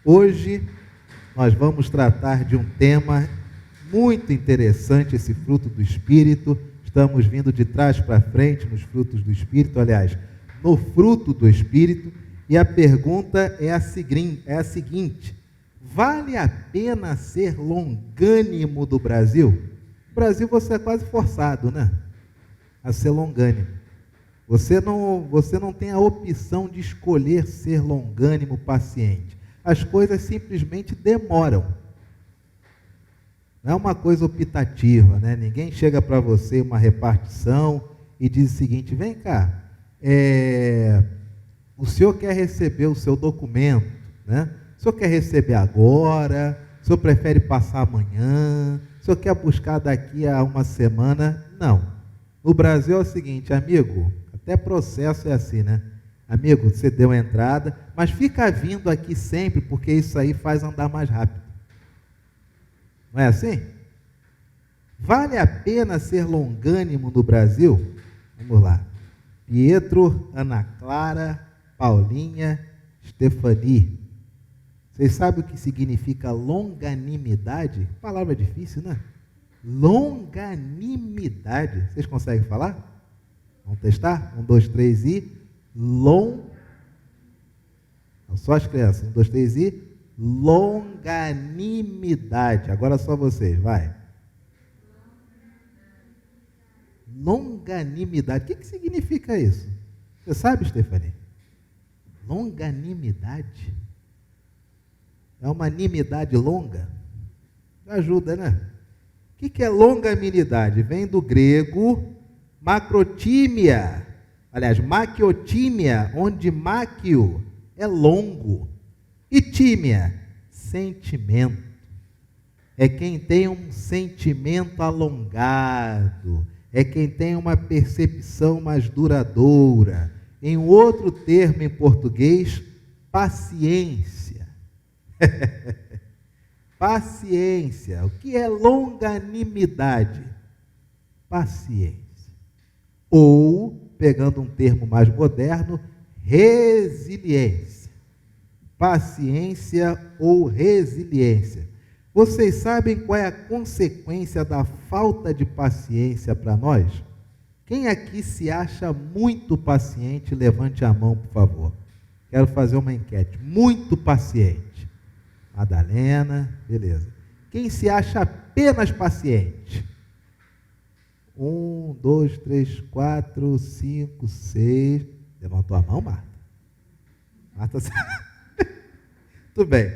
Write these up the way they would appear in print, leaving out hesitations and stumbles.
Hoje nós vamos tratar de um tema muito interessante, esse fruto do Espírito. Estamos vindo de trás para frente nos frutos do Espírito, aliás, no fruto do Espírito, e a pergunta é a seguinte: vale a pena ser longânimo do Brasil? No Brasil você é quase forçado, né? A ser longânimo. Você não tem a opção de escolher ser longânimo, paciente. As coisas simplesmente demoram. Não é uma coisa optativa, né? Ninguém chega para você uma repartição e diz o seguinte: vem cá, o senhor quer receber o seu documento, né? O senhor quer receber agora? O senhor prefere passar amanhã? O senhor quer buscar daqui a uma semana? Não. No Brasil é o seguinte, amigo, até processo é assim, né? Amigo, você deu a entrada, mas fica vindo aqui sempre, porque isso aí faz andar mais rápido. Não é assim? Vale a pena ser longânimo no Brasil? Vamos lá. Pietro, Ana Clara, Paulinha, Stefani. Vocês sabem o que significa longanimidade? Palavra difícil, né? Longanimidade. Vocês conseguem falar? Vamos testar? 1, 2, 3 e... Só as crianças. 1, 2, 3 e... longanimidade. Agora só vocês, vai. Longanimidade. O que significa isso? Você sabe, Stefani? Longanimidade. É uma nimidade longa? Ajuda, né? O que é longanimidade? Vem do grego macrotímia. Aliás, maquiotímia, onde máquio é longo. E tímia, sentimento. É quem tem um sentimento alongado. É quem tem uma percepção mais duradoura. Em outro termo em português, paciência. Paciência. O que é longanimidade? Paciência. Ou, pegando um termo mais moderno, resiliência. Paciência ou resiliência. Vocês sabem qual é a consequência da falta de paciência para nós? Quem aqui se acha muito paciente, levante a mão, por favor. Quero fazer uma enquete. Muito paciente. Madalena, beleza. Quem se acha apenas paciente? 1, 2, 3, 4, 5, 6. Levantou a mão, Marta? Marta, tudo bem.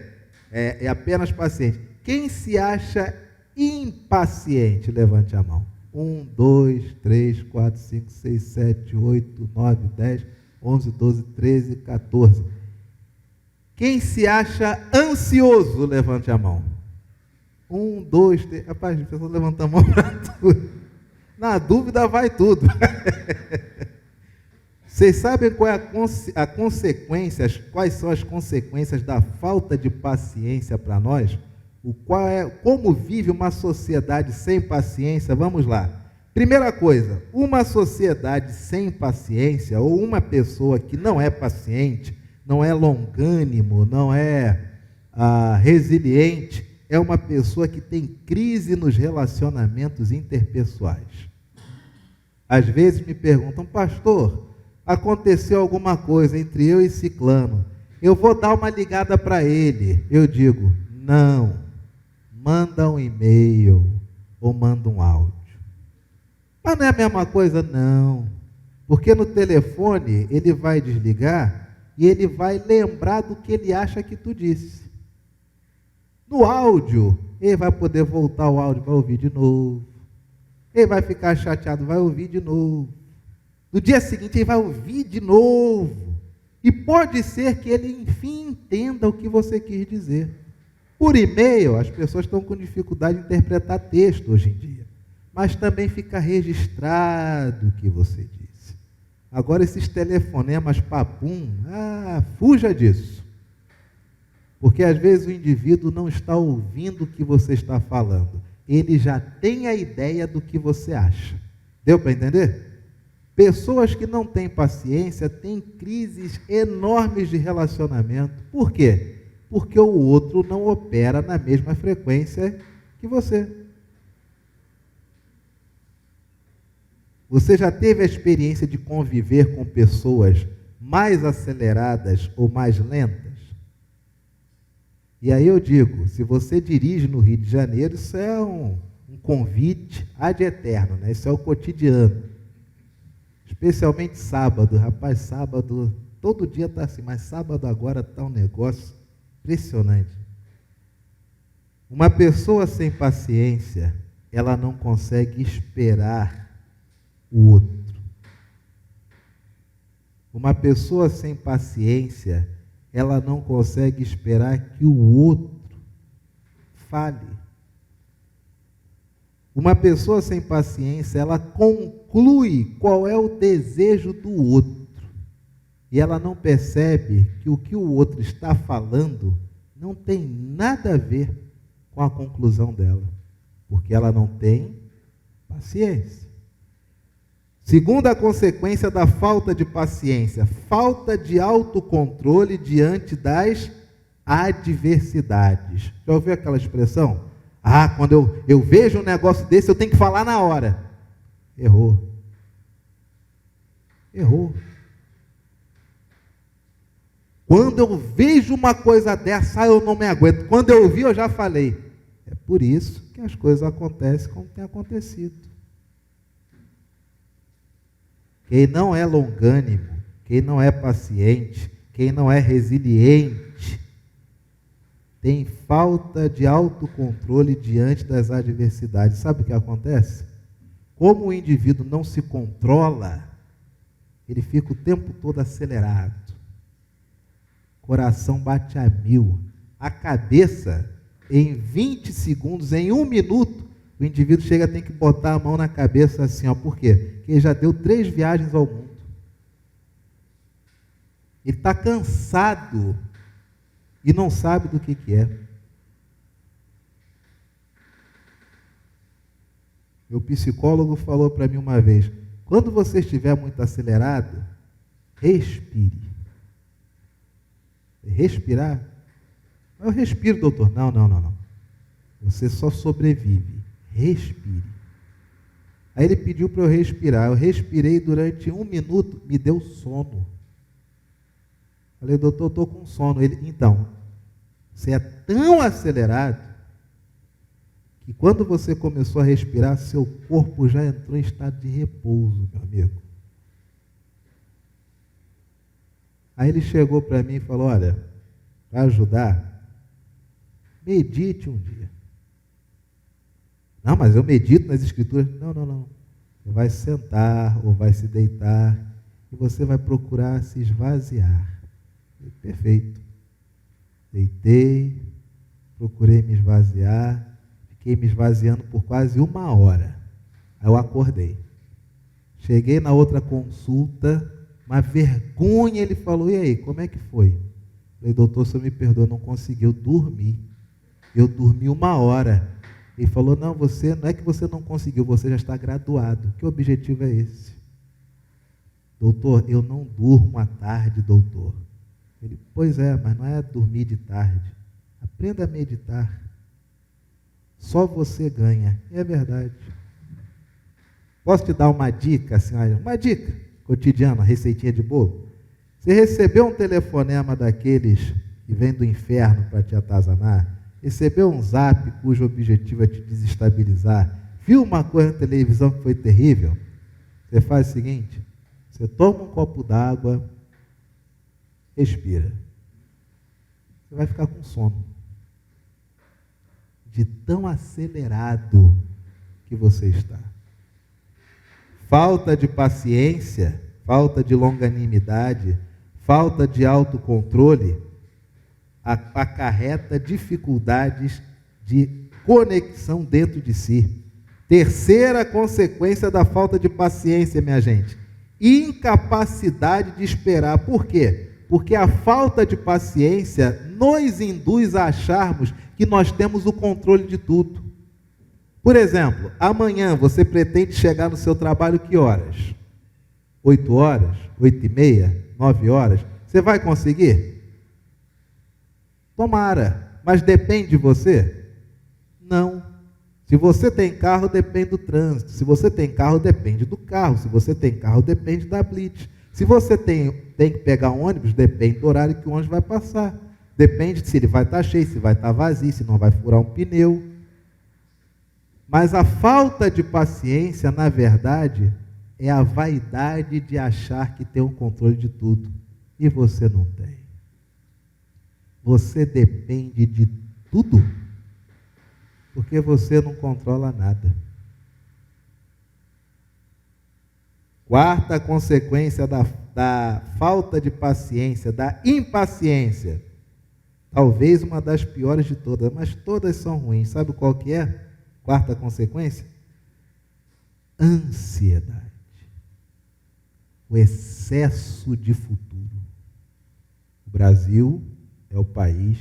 É apenas paciente. Quem se acha impaciente? Levante a mão. 1, 2, 3, 4, 5, 6, 7, 8, 9, 10, 11, 12, 13, 14. Quem se acha ansioso? Levante a mão. 1, 2, 3. Rapaz, a pessoa levanta a mão para tudo. Na dúvida vai tudo. Vocês sabem qual é a consequência, quais são as consequências da falta de paciência para nós? Como vive uma sociedade sem paciência? Vamos lá. Primeira coisa, uma sociedade sem paciência, ou uma pessoa que não é paciente, não é longânimo, não é resiliente, é uma pessoa que tem crise nos relacionamentos interpessoais. Às vezes me perguntam, pastor, aconteceu alguma coisa entre eu e ciclano, eu vou dar uma ligada para ele. Eu digo, não, manda um e-mail ou manda um áudio. Mas não é a mesma coisa, não, porque no telefone ele vai desligar e ele vai lembrar do que ele acha que tu disse. No áudio, ele vai poder voltar o áudio, vai ouvir de novo. Ele vai ficar chateado, vai ouvir de novo. No dia seguinte, ele vai ouvir de novo. E pode ser que ele, enfim, entenda o que você quis dizer. Por e-mail, as pessoas estão com dificuldade de interpretar texto hoje em dia. Mas também fica registrado o que você disse. Agora, esses telefonemas papum, fuja disso. Porque às vezes o indivíduo não está ouvindo o que você está falando. Ele já tem a ideia do que você acha. Deu para entender? Pessoas que não têm paciência têm crises enormes de relacionamento. Por quê? porque o outro não opera na mesma frequência que você. Você já teve a experiência de conviver com pessoas mais aceleradas ou mais lentas? E aí eu digo, se você dirige no Rio de Janeiro, isso é um convite ad eterno, né? Isso é o cotidiano. Especialmente sábado. Rapaz, sábado, todo dia está assim, mas sábado agora está um negócio impressionante. Uma pessoa sem paciência, ela não consegue esperar o outro. Uma pessoa sem paciência, ela não consegue esperar que o outro fale. Uma pessoa sem paciência, ela conclui qual é o desejo do outro. E ela não percebe que o outro está falando não tem nada a ver com a conclusão dela, porque ela não tem paciência. Segunda consequência da falta de paciência, falta de autocontrole diante das adversidades. Já ouviu aquela expressão? Quando eu vejo um negócio desse, eu tenho que falar na hora. Errou. Quando eu vejo uma coisa dessa, eu não me aguento. Quando eu vi, eu já falei. É por isso que as coisas acontecem como tem acontecido. Quem não é longânimo, quem não é paciente, quem não é resiliente, tem falta de autocontrole diante das adversidades. Sabe o que acontece? Como o indivíduo não se controla, ele fica o tempo todo acelerado. Coração bate a 1000. A cabeça, em 20 segundos, em 1 minuto, o indivíduo chega a ter que botar a mão na cabeça assim, por quê? Porque ele já deu 3 viagens ao mundo. Ele está cansado e não sabe do que é. Meu psicólogo falou para mim uma vez, quando você estiver muito acelerado, respire. Respirar? Eu respiro, doutor. Não. Você só sobrevive. Respire. Aí ele pediu para eu respirar. Eu respirei durante 1 minuto, me deu sono. Falei, doutor, estou com sono. Ele, então, você é tão acelerado que quando você começou a respirar, seu corpo já entrou em estado de repouso, meu amigo. Aí ele chegou para mim e falou, olha, para ajudar, medite um dia. Não, mas eu medito nas escrituras. Não. Você vai sentar ou vai se deitar e você vai procurar se esvaziar. Perfeito. Deitei, procurei me esvaziar, fiquei me esvaziando por quase 1 hora. Aí eu acordei. Cheguei na outra consulta, uma vergonha, ele falou, e aí, como é que foi? Falei, doutor, você me perdoa, não conseguiu dormir. Eu dormi 1 hora. Ele falou, não é que você não conseguiu, você já está graduado. Que objetivo é esse? Doutor, eu não durmo à tarde, doutor. Ele, pois é, mas não é dormir de tarde. Aprenda a meditar. Só você ganha. E é verdade. Posso te dar uma dica, senhora? Uma dica cotidiana, receitinha de bolo? Você recebeu um telefonema daqueles que vem do inferno para te atazanar? Recebeu um zap cujo objetivo é te desestabilizar? Viu uma coisa na televisão que foi terrível? Você faz o seguinte, você toma um copo d'água, respira. Você vai ficar com sono. De tão acelerado que você está. Falta de paciência, falta de longanimidade, falta de autocontrole acarreta dificuldades de conexão dentro de si. Terceira consequência da falta de paciência, minha gente, incapacidade de esperar. Por quê? Porque a falta de paciência nos induz a acharmos que nós temos o controle de tudo. Por exemplo, amanhã você pretende chegar no seu trabalho que horas? 8 horas? 8h30? 9 horas? Você vai conseguir? Tomara, mas depende de você? Não. Se você tem carro, depende do trânsito. Se você tem carro, depende do carro. Se você tem carro, depende da blitz. Se você tem que pegar um ônibus, depende do horário que o ônibus vai passar. Depende se ele vai estar cheio, se vai estar vazio, se não vai furar um pneu. Mas a falta de paciência, na verdade, é a vaidade de achar que tem o controle de tudo. E você não tem. Você depende de tudo, porque você não controla nada. Quarta consequência da falta de paciência, da impaciência. Talvez uma das piores de todas, mas todas são ruins. Sabe qual que é? Quarta consequência? Ansiedade. O excesso de futuro. O Brasil é o país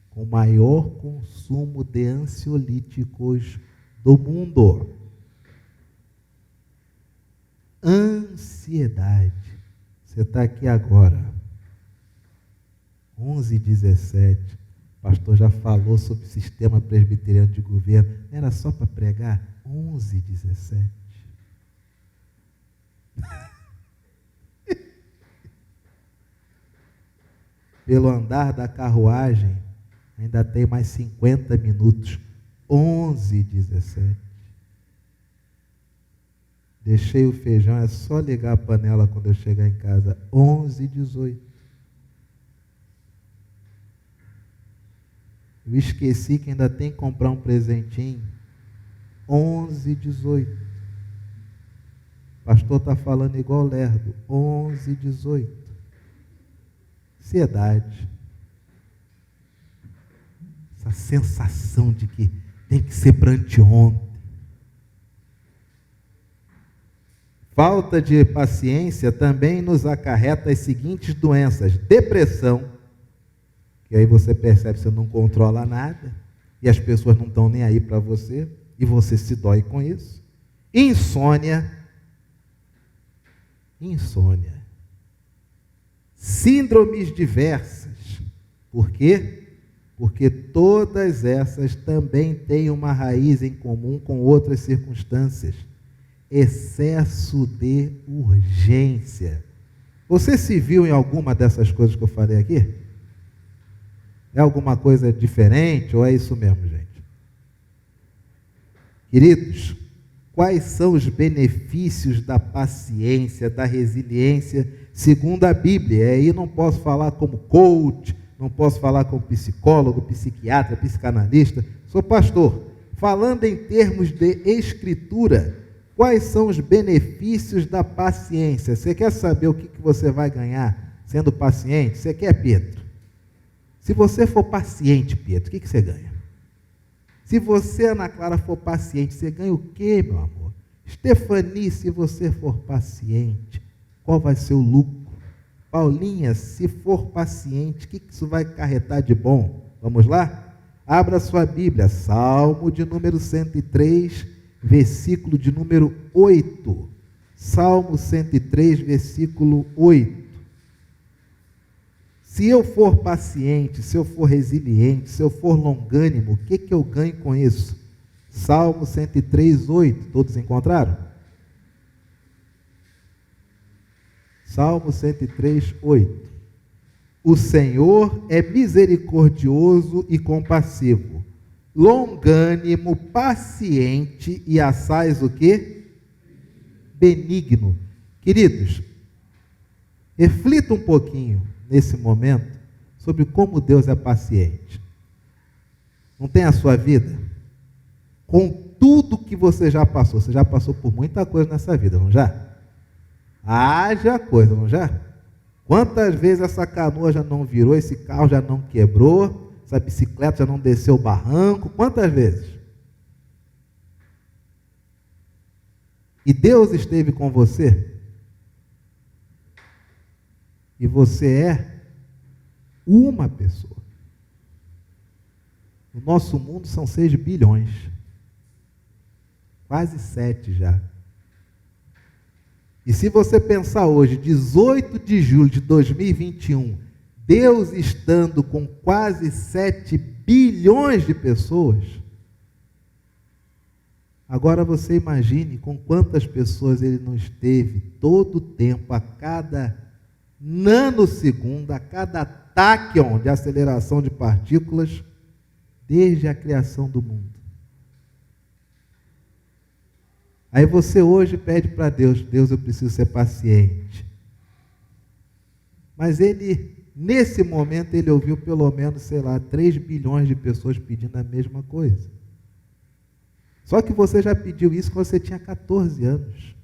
com maior consumo de ansiolíticos do mundo. Ansiedade. Você está aqui agora, 11h17. O pastor já falou sobre o sistema presbiteriano de governo. Não era só para pregar? 11h17. Pelo andar da carruagem, ainda tem mais 50 minutos. 11h17. Deixei o feijão, é só ligar a panela quando eu chegar em casa. 11h18. Eu esqueci que ainda tem que comprar um presentinho. 11h18. O pastor está falando igual lerdo. 11h18. Ansiedade. Essa sensação de que tem que ser para anteontem. Falta de paciência também nos acarreta as seguintes doenças: depressão, que aí você percebe que você não controla nada, e as pessoas não estão nem aí para você, e você se dói com isso. Insônia. Síndromes diversas. Por quê? Porque todas essas também têm uma raiz em comum com outras circunstâncias. Excesso de urgência. Você se viu em alguma dessas coisas que eu falei aqui? É alguma coisa diferente ou é isso mesmo, gente? Queridos, quais são os benefícios da paciência, da resiliência, segundo a Bíblia? E aí não posso falar como coach, não posso falar como psicólogo, psiquiatra, psicanalista, sou pastor. Falando em termos de escritura, quais são os benefícios da paciência? Você quer saber o que você vai ganhar sendo paciente? Você quer, Pedro? Se você for paciente, Pedro, o que você ganha? Se você, Ana Clara, for paciente, você ganha o quê, meu amor? Stefani, se você for paciente, qual vai ser o lucro? Paulinha, se for paciente, o que isso vai acarretar de bom? Vamos lá? Abra sua Bíblia, Salmo de número 103, versículo de número 8. Salmo 103, versículo 8. Se eu for paciente, se eu for resiliente, se eu for longânimo, o que eu ganho com isso? Salmo 103, 8. Todos encontraram? Salmo 103, 8. O Senhor é misericordioso e compassivo, longânimo, paciente e assaz o quê? Benigno. Queridos, reflita um pouquinho nesse momento sobre como Deus é paciente. Não tem a sua vida? Com tudo que você já passou por muita coisa nessa vida, não já? Haja coisa, não já? Quantas vezes essa canoa já não virou, esse carro já não quebrou, essa bicicleta já não desceu o barranco? Quantas vezes? E Deus esteve com você? E você é uma pessoa. No nosso mundo são 6 bilhões. Quase 7 já. E se você pensar hoje, 18 de julho de 2021, Deus estando com quase 7 bilhões de pessoas, agora você imagine com quantas pessoas ele não esteve todo o tempo, a cada nanosegundo, a cada táquion de aceleração de partículas, desde a criação do mundo. Aí você hoje pede para Deus, Deus, eu preciso ser paciente. Mas ele, nesse momento, ele ouviu pelo menos, 3 bilhões de pessoas pedindo a mesma coisa. Só que você já pediu isso quando você tinha 14 anos.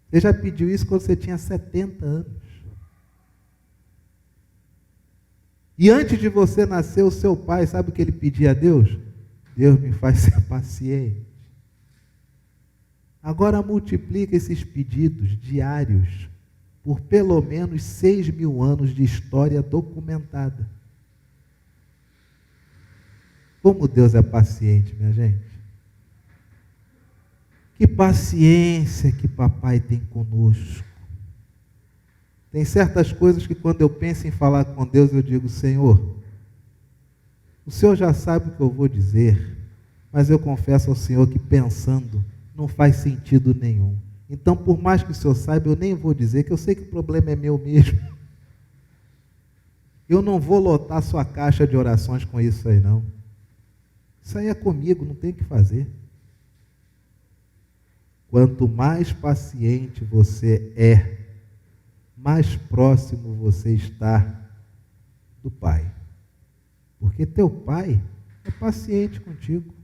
Você já pediu isso quando você tinha 70 anos. E antes de você nascer, o seu pai, sabe o que ele pedia a Deus? Deus me faz ser paciente. Agora multiplica esses pedidos diários por pelo menos 6.000 anos de história documentada. Como Deus é paciente, minha gente. Que paciência que papai tem conosco. Tem certas coisas que quando eu penso em falar com Deus, eu digo, Senhor, o Senhor já sabe o que eu vou dizer, mas eu confesso ao Senhor que pensando não faz sentido nenhum. Então, por mais que o Senhor saiba, eu nem vou dizer, que eu sei que o problema é meu mesmo. Eu não vou lotar sua caixa de orações com isso aí, não. Isso aí é comigo, não tem o que fazer. Quanto mais paciente você é, mais próximo você está do Pai. Porque teu Pai é paciente contigo.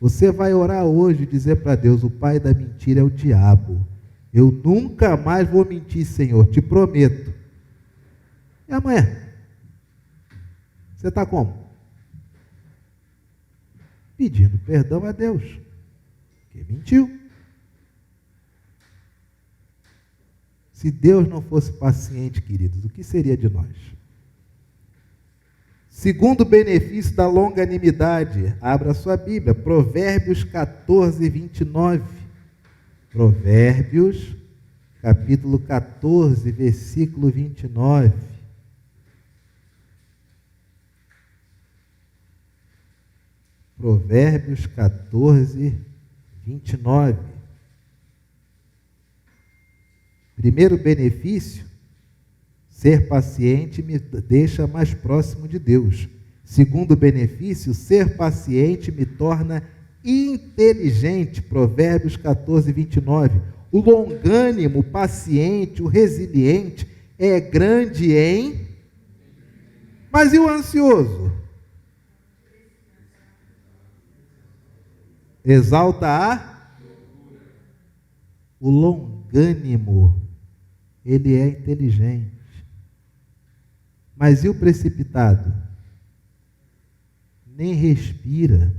Você vai orar hoje e dizer para Deus, o pai da mentira é o diabo. Eu nunca mais vou mentir, Senhor, te prometo. E amanhã? Você está como? Pedindo perdão a Deus, que mentiu. Se Deus não fosse paciente, queridos, o que seria de nós? Segundo benefício da longanimidade, abra sua Bíblia, Provérbios 14, 29. Provérbios, capítulo 14, versículo 29. Provérbios 14, 29. Primeiro benefício, ser paciente me deixa mais próximo de Deus. Segundo benefício, ser paciente me torna inteligente. Provérbios 14, 29. O longânimo, o paciente, o resiliente é grande em... Mas e o ansioso? Exalta a... O longânimo, ele é inteligente. Mas e o precipitado? Nem respira,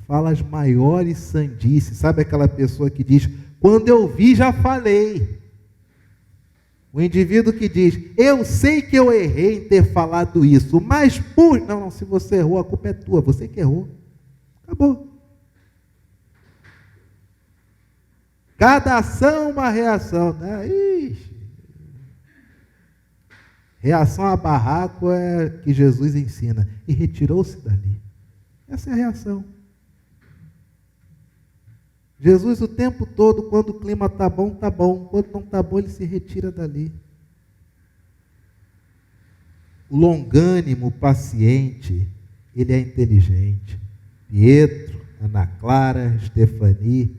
fala as maiores sandices. Sabe aquela pessoa que diz, quando eu vi já falei. O indivíduo que diz, eu sei que eu errei em ter falado isso, mas por... Não, se você errou, a culpa é tua, você que errou. Acabou. Cada ação uma reação, né? Ixi. Reação a barraco é que Jesus ensina. E retirou-se dali. Essa é a reação. Jesus o tempo todo, quando o clima está bom, está bom. Quando não está bom, ele se retira dali. O longânimo, o paciente, ele é inteligente. Pietro, Ana Clara, Stefani,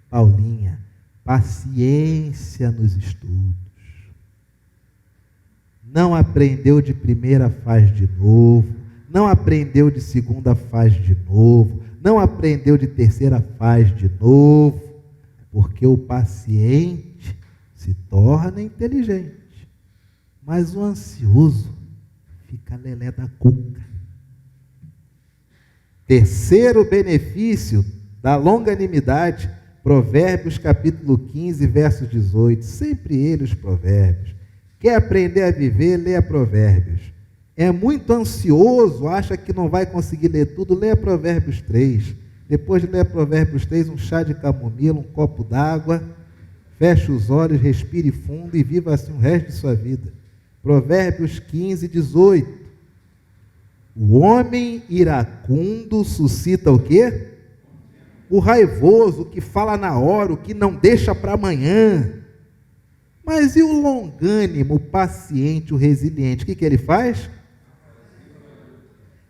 Paulinha. Paciência nos estudos. Não aprendeu de primeira, faz de novo. Não aprendeu de segunda, faz de novo. Não aprendeu de terceira, faz de novo. Porque o paciente se torna inteligente. Mas o ansioso fica lelé da cuca. Terceiro benefício da longanimidade, Provérbios capítulo 15, verso 18. Sempre ele os provérbios. Quer aprender a viver, leia Provérbios. É muito ansioso, acha que não vai conseguir ler tudo, leia Provérbios 3. Depois de ler Provérbios 3, um chá de camomila, um copo d'água, feche os olhos, respire fundo e viva assim o resto de sua vida. Provérbios 15, 18. O homem iracundo suscita o quê? O raivoso, o que fala na hora, o que não deixa para amanhã. Mas e o longânimo, o paciente, o resiliente? O que ele faz?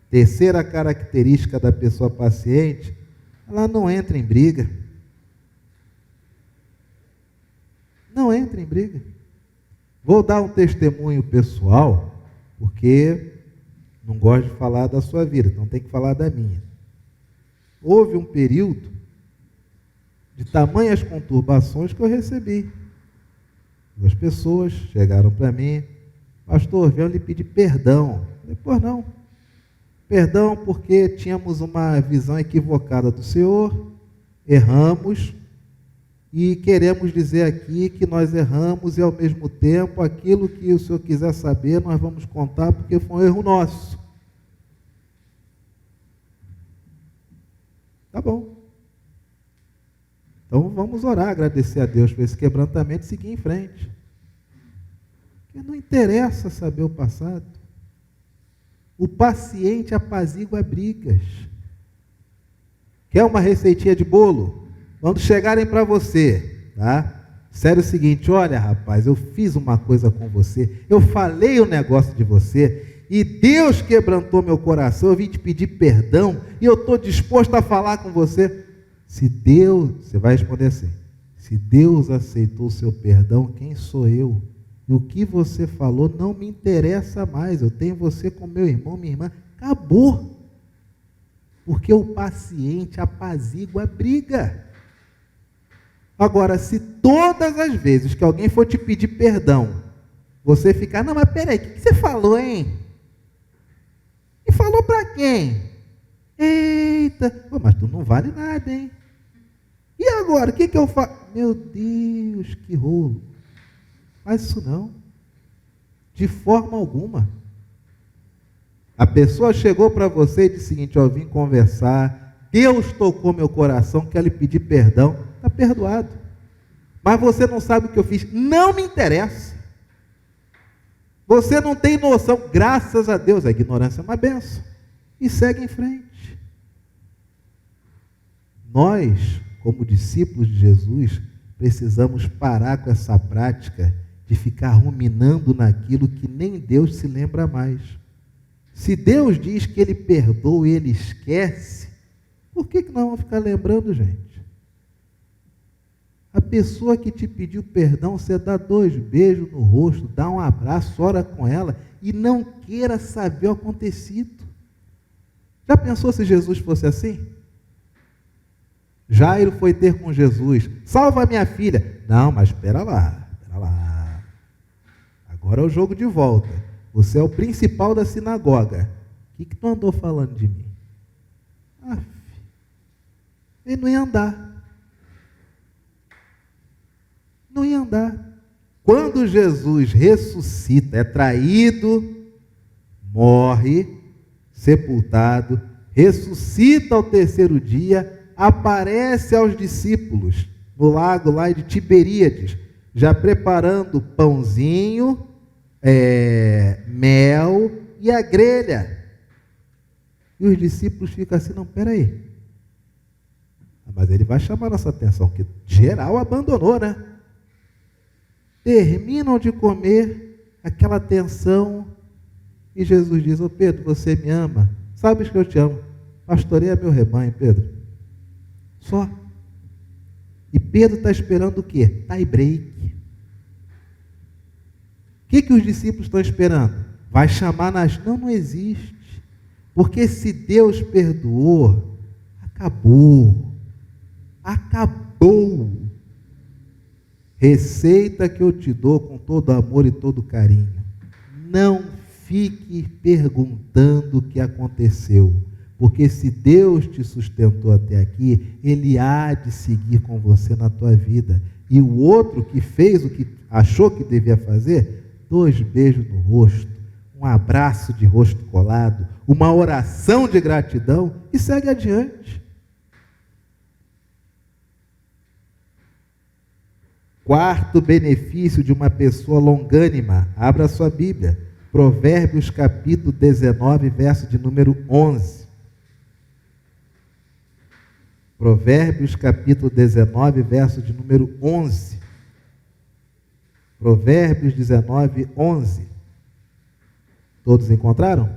Terceira característica da pessoa paciente, ela não entra em briga. Não entra em briga. Vou dar um testemunho pessoal, porque não gosto de falar da sua vida, então tem que falar da minha. Houve um período de tamanhas conturbações que eu recebi. Duas pessoas chegaram para mim: pastor, venho lhe pedir perdão. Eu falei: pois não. Perdão porque tínhamos uma visão equivocada do Senhor, erramos, e queremos dizer aqui que nós erramos e, ao mesmo tempo, aquilo que o Senhor quiser saber, nós vamos contar porque foi um erro nosso. Tá bom. Então vamos orar, agradecer a Deus por esse quebrantamento e seguir em frente. Porque não interessa saber o passado. O paciente apazigua brigas. Quer uma receitinha de bolo? Quando chegarem para você, tá? Sério, o seguinte: olha, rapaz, eu fiz uma coisa com você, eu falei um negócio de você, e Deus quebrantou meu coração, eu vim te pedir perdão, e eu estou disposto a falar com você. Se Deus, você vai responder assim: se Deus aceitou o seu perdão, quem sou eu? E o que você falou não me interessa mais, eu tenho você como meu irmão, minha irmã. Acabou. Porque o paciente apazigua a briga. Agora, se todas as vezes que alguém for te pedir perdão, você ficar: não, mas peraí, o que você falou, hein? E falou para quem? Eita, pô, mas tu não vale nada, hein? E agora, o que eu faço? Meu Deus, que rolo. Faz isso não. De forma alguma. A pessoa chegou para você e disse o seguinte: ó, eu vim conversar, Deus tocou meu coração, quero lhe pedir perdão. Está perdoado. Mas você não sabe o que eu fiz. Não me interessa. Você não tem noção. Graças a Deus, a ignorância é uma benção. E segue em frente. Nós, como discípulos de Jesus, precisamos parar com essa prática de ficar ruminando naquilo que nem Deus se lembra mais. Se Deus diz que Ele perdoa e Ele esquece, por que nós vamos ficar lembrando, gente? A pessoa que te pediu perdão, você dá 2 beijos no rosto, dá um abraço, ora com ela e não queira saber o acontecido. Já pensou se Jesus fosse assim? Jairo foi ter com Jesus: salva minha filha. Não, mas espera lá. Agora é o jogo de volta. Você é o principal da sinagoga. O que tu andou falando de mim? Ele não ia andar. Não ia andar. Quando Jesus ressuscita, é traído, morre, sepultado, ressuscita ao 3º dia, aparece aos discípulos no lago lá de Tiberíades, já preparando pãozinho, mel e a grelha. E os discípulos ficam assim: não, peraí. Mas ele vai chamar nossa atenção, que geral abandonou, né? Terminam de comer, aquela tensão, e Jesus diz: ô Pedro, você me ama? Sabes que eu te amo. Pastoreia meu rebanho, Pedro. Só. E Pedro está esperando o quê? Tie break. O que os discípulos estão esperando? Vai chamar nas... Não existe. Porque se Deus perdoou, acabou. Acabou. Receita que eu te dou com todo amor e todo carinho: não fique perguntando o que aconteceu, porque se Deus te sustentou até aqui, Ele há de seguir com você na tua vida. E o outro que fez o que achou que devia fazer, 2 beijos no rosto, um abraço de rosto colado, uma oração de gratidão e segue adiante. quarto benefício de uma pessoa longânima. Abra sua Bíblia. Provérbios capítulo 19, verso de número 11. Provérbios capítulo 19, verso de número 11. Provérbios 19, 11. Todos encontraram?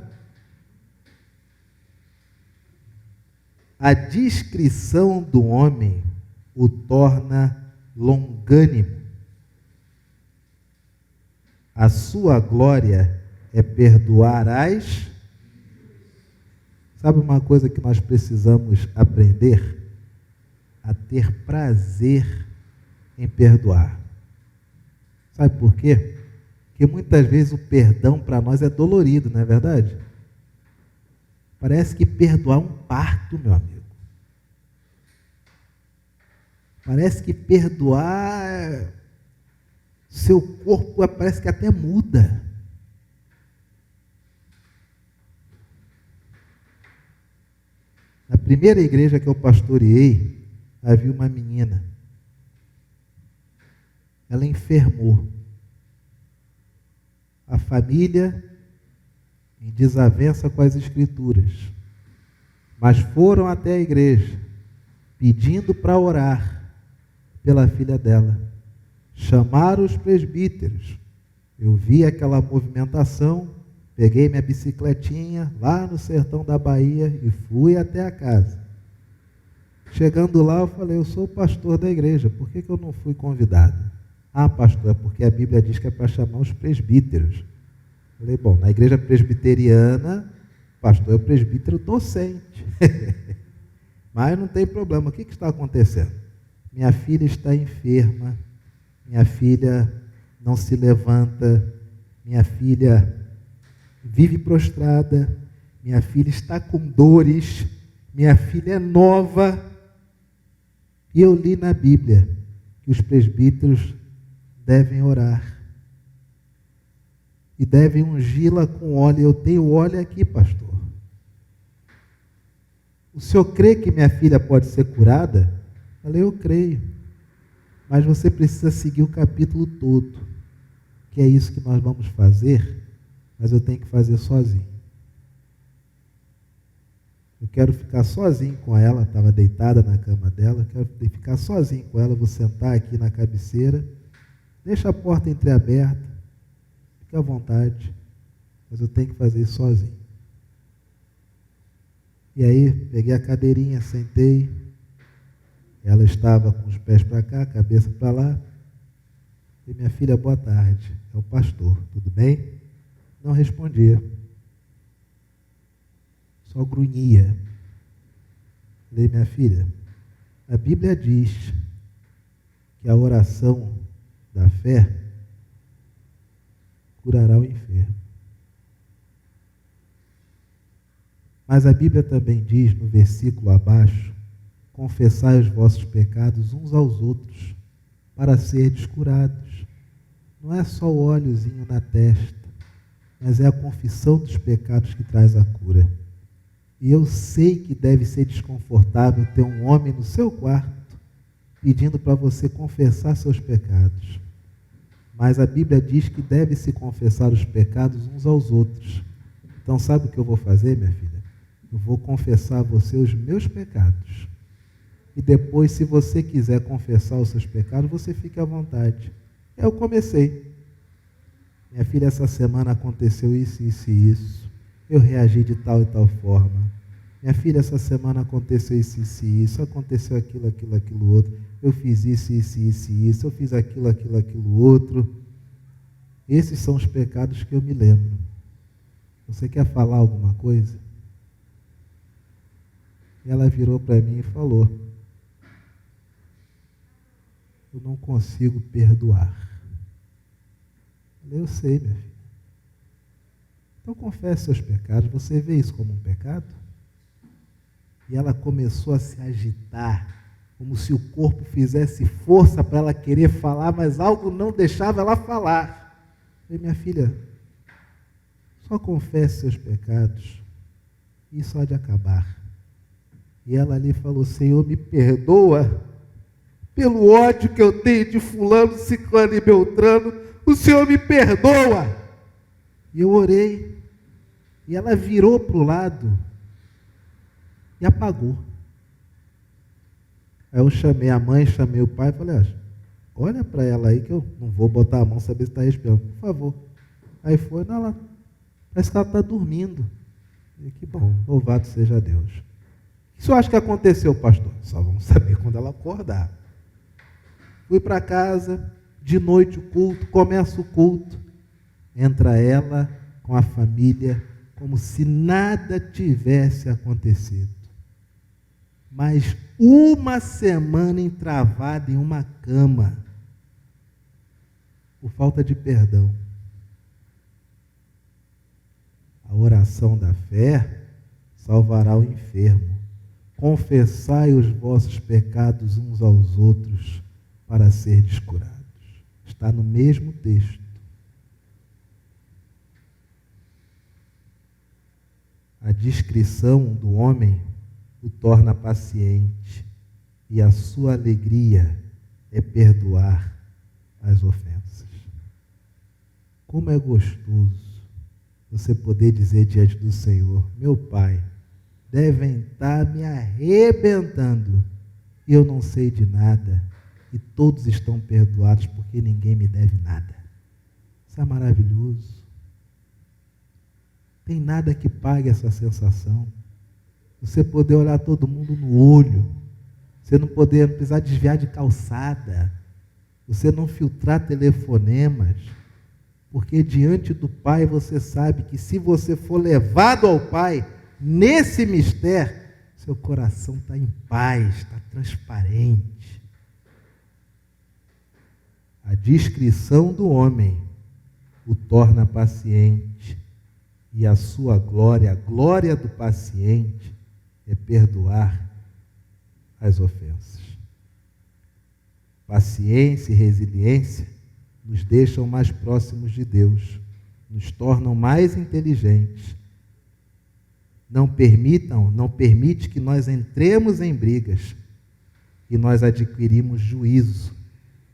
A discrição do homem o torna longânimo. A sua glória é perdoar as... Sabe uma coisa que nós precisamos aprender? A ter prazer em perdoar. Sabe por quê? Porque muitas vezes o perdão para nós é dolorido, não é verdade? Parece que perdoar é um parto, meu amigo. Parece que perdoar, seu corpo parece que até muda. Na primeira igreja que eu pastoreei, havia uma menina. Ela enfermou. A família em desavença com as escrituras. Mas foram até a igreja, pedindo para orar pela filha dela. Chamaram os presbíteros. Eu vi aquela movimentação, peguei minha bicicletinha lá no sertão da Bahia e fui até a casa. Chegando lá, eu falei, eu sou o pastor da igreja, por que eu não fui convidado? Ah, pastor, é porque a Bíblia diz que é para chamar os presbíteros. Falei, bom, na igreja presbiteriana, pastor é o presbítero docente. Mas não tem problema, o que está acontecendo? Minha filha está enferma, minha filha não se levanta, minha filha vive prostrada, minha filha está com dores, minha filha é nova. E eu li na Bíblia que os presbíteros devem orar. E devem ungi-la com óleo. Eu tenho óleo aqui, pastor. O senhor crê que minha filha pode ser curada? Eu falei, eu creio. Mas você precisa seguir o capítulo todo. Que é isso que nós vamos fazer, mas eu tenho que fazer sozinho. Eu quero ficar sozinho com ela, estava deitada na cama dela, quero ficar sozinho com ela, vou sentar aqui na cabeceira, deixa a porta entreaberta, fique à vontade, mas eu tenho que fazer isso sozinho. E aí, peguei a cadeirinha, sentei, ela estava com os pés para cá, a cabeça para lá, e minha filha, boa tarde, é o pastor, tudo bem? Não respondia. Só grunhia. Falei, minha filha, a Bíblia diz que a oração da fé curará o enfermo. Mas a Bíblia também diz, no versículo abaixo, confessai os vossos pecados uns aos outros, para serdes curados. Não é só o óleozinho na testa, mas é a confissão dos pecados que traz a cura. E eu sei que deve ser desconfortável ter um homem no seu quarto pedindo para você confessar seus pecados. Mas a Bíblia diz que deve-se confessar os pecados uns aos outros. Então sabe o que eu vou fazer, minha filha? Eu vou confessar a você os meus pecados. E depois, se você quiser confessar os seus pecados, você fique à vontade. Eu comecei. Minha filha, essa semana aconteceu isso, isso e isso. Eu reagi de tal e tal forma. Minha filha, essa semana aconteceu isso, isso e isso. Aconteceu aquilo, aquilo, aquilo outro. Eu fiz isso, isso, isso e isso. Eu fiz aquilo, aquilo, aquilo outro. Esses são os pecados que eu me lembro. Você quer falar alguma coisa? E ela virou para mim e falou, eu não consigo perdoar. Eu falei, eu sei, minha filha. Então confesse seus pecados. Você vê isso como um pecado? E ela começou a se agitar, como se o corpo fizesse força para ela querer falar, mas algo não deixava ela falar. Eu falei, minha filha, só confesse seus pecados, e isso há de acabar. E ela ali falou, Senhor, me perdoa, pelo ódio que eu tenho de fulano, ciclano e beltrano, o Senhor me perdoa. E eu orei, e ela virou para o lado e apagou. Aí eu chamei a mãe, chamei o pai e falei, olha para ela aí que eu não vou botar a mão, saber se está respirando, por favor. Aí foi, não, ela, parece que ela está dormindo. E que bom, louvado seja Deus. O que o senhor acha que aconteceu, pastor? Só vamos saber quando ela acordar. Fui para casa, de noite o culto, começa o culto. Entra ela com a família, como se nada tivesse acontecido. Mas uma semana entravada em uma cama, por falta de perdão. A oração da fé salvará o enfermo. Confessai os vossos pecados uns aos outros para serdes curados. Está no mesmo texto. A discrição do homem o torna paciente, e a sua alegria é perdoar as ofensas. Como é gostoso você poder dizer diante do Senhor, meu Pai, devem estar me arrebentando, e eu não sei de nada, e todos estão perdoados porque ninguém me deve nada. Isso é maravilhoso. Tem nada que pague essa sensação. Você poder olhar todo mundo no olho, você não precisar desviar de calçada, você não filtrar telefonemas, porque diante do Pai você sabe que se você for levado ao Pai, nesse mistério, seu coração está em paz, está transparente. A discrição do homem o torna paciente, e a sua glória, a glória do paciente, é perdoar as ofensas. Paciência e resiliência nos deixam mais próximos de Deus, nos tornam mais inteligentes. Não permite que nós entremos em brigas, e nós adquirimos juízo,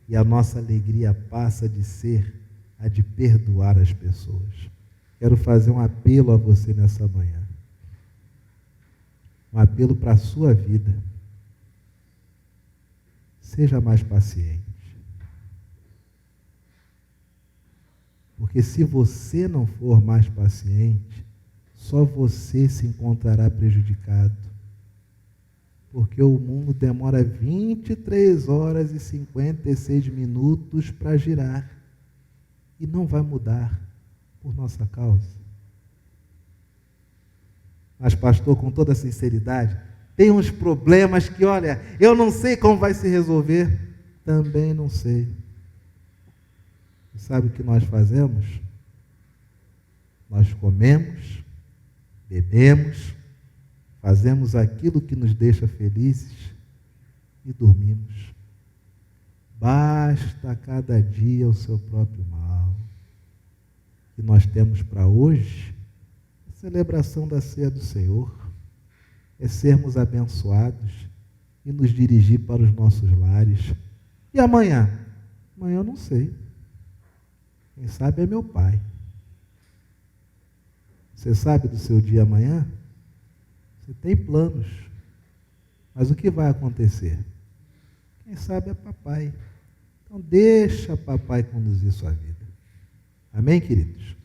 e a nossa alegria passa de ser a de perdoar as pessoas. Quero fazer um apelo a você nessa manhã. Um apelo para a sua vida. Seja mais paciente. Porque se você não for mais paciente, só você se encontrará prejudicado. Porque o mundo demora 23 horas e 56 minutos para girar. E não vai mudar por nossa causa. Mas, pastor, com toda sinceridade, tem uns problemas que, olha, eu não sei como vai se resolver. Também não sei. E sabe o que nós fazemos? Nós comemos, bebemos, fazemos aquilo que nos deixa felizes e dormimos. Basta cada dia o seu próprio mal. Que nós temos para hoje, a celebração da ceia do Senhor, é sermos abençoados e nos dirigir para os nossos lares. E amanhã? Amanhã eu não sei. Quem sabe é meu Pai. Você sabe do seu dia amanhã? Você tem planos. Mas o que vai acontecer? Quem sabe é papai. Então deixa papai conduzir sua vida. Amém, queridos?